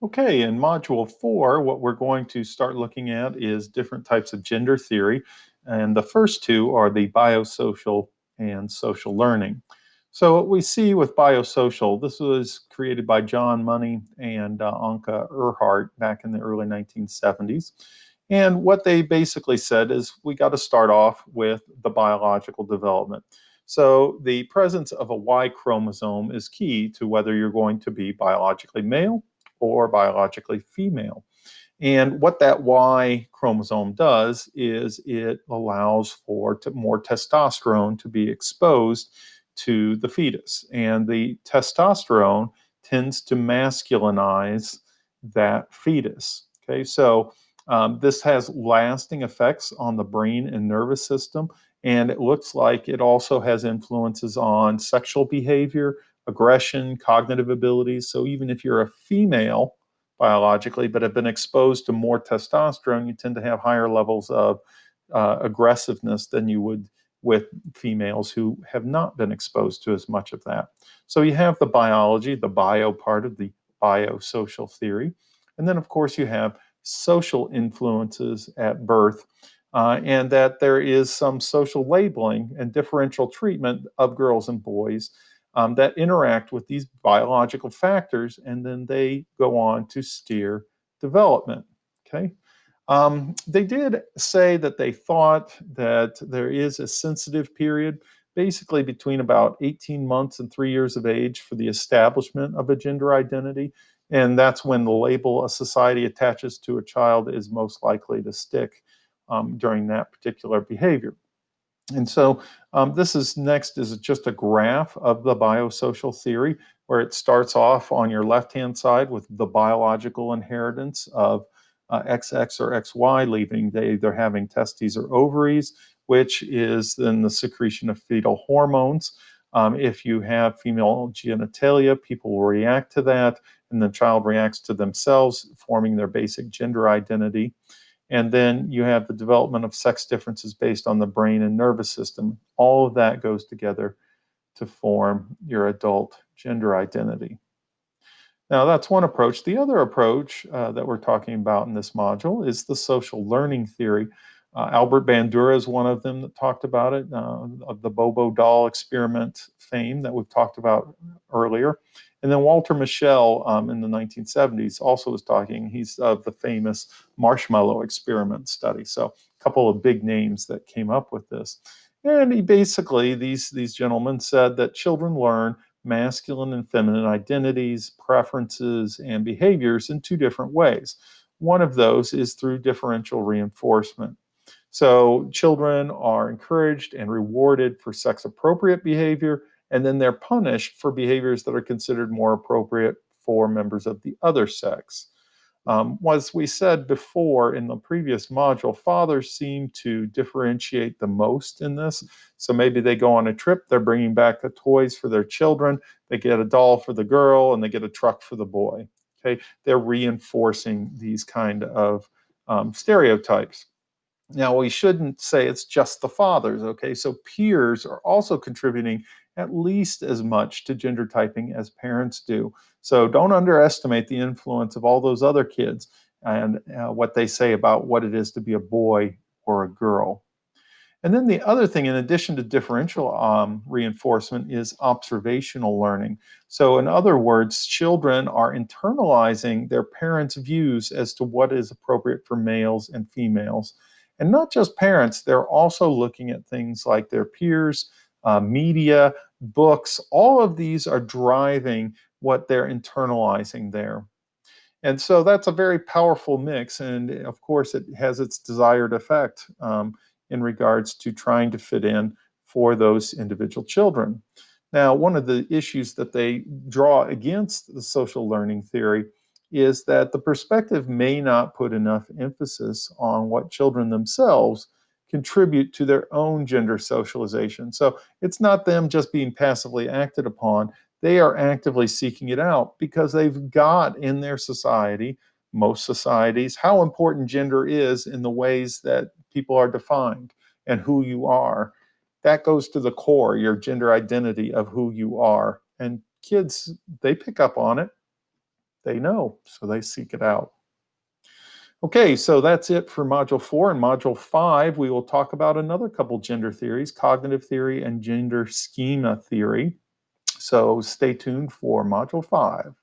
Okay, in Module 4, what we're going to start looking at is different types of gender theory. And the first two are the biosocial and social learning. So, what we see with biosocial, this was created by John Money and Anka Earhart back in the early 1970s. And what they basically said is we got to start off with the biological development. So, the presence of a Y chromosome is key to whether you're going to be biologically male or biologically female. And what that Y chromosome does is it allows for more testosterone to be exposed to the fetus. And the testosterone tends to masculinize that fetus. Okay, so this has lasting effects on the brain and nervous system. And it looks like it also has influences on sexual behavior, aggression, cognitive abilities. So even if you're a female, biologically, but have been exposed to more testosterone, you tend to have higher levels of aggressiveness than you would with females who have not been exposed to as much of that. So you have the biology, the bio part of the biosocial theory. And then, of course, you have social influences at birth, and that there is some social labeling and differential treatment of girls and boys that interact with these biological factors, and then they go on to steer development. Okay. They did say that they thought that there is a sensitive period, basically between about 18 months and 3 years of age, for the establishment of a gender identity. And that's when the label a society attaches to a child is most likely to stick during that particular behavior. And so this is next is just a graph of the biosocial theory where it starts off on your left-hand side with the biological inheritance of XX or XY, leaving they either having testes or ovaries, which is then the secretion of fetal hormones. If you have female genitalia, people will react to that, and the child reacts to themselves, forming their basic gender identity. And then you have the development of sex differences based on the brain and nervous system. All of that goes together to form your adult gender identity. Now, that's one approach. The other approach that we're talking about in this module is the social learning theory. Albert Bandura is one of them that talked about it, of the Bobo doll experiment fame that we've talked about earlier. And then Walter Mischel in the 1970s also was talking. He's of the famous marshmallow experiment study. So a couple of big names that came up with this. And he basically, these gentlemen said that children learn masculine and feminine identities, preferences, and behaviors in two different ways. One of those is through differential reinforcement. So children are encouraged and rewarded for sex appropriate behavior, and then they're punished for behaviors that are considered more appropriate for members of the other sex. As we said before in the previous module, fathers seem to differentiate the most in this. So maybe they go on a trip, they're bringing back the toys for their children, they get a doll for the girl, and they get a truck for the boy. Okay, they're reinforcing these kind of stereotypes. Now, we shouldn't say it's just the fathers, okay? So peers are also contributing at least as much to gender typing as parents do. So don't underestimate the influence of all those other kids and what they say about what it is to be a boy or a girl. And then the other thing, in addition to differential reinforcement, is observational learning. So, in other words, children are internalizing their parents' views as to what is appropriate for males and females. And not just parents, they're also looking at things like their peers, media, books. All of these are driving what they're internalizing there. And so that's a very powerful mix. And of course, it has its desired effect in regards to trying to fit in for those individual children. Now, one of the issues that they draw against the social learning theory is that the perspective may not put enough emphasis on what children themselves contribute to their own gender socialization. So it's not them just being passively acted upon, they are actively seeking it out because they've got in their society, most societies, how important gender is in the ways that people are defined and who you are. That goes to the core, your gender identity of who you are. And kids, they pick up on it. they know, so they seek it out. Okay, so that's it for Module 4. In Module 5, we will talk about another couple gender theories, cognitive theory and gender schema theory. So stay tuned for Module 5.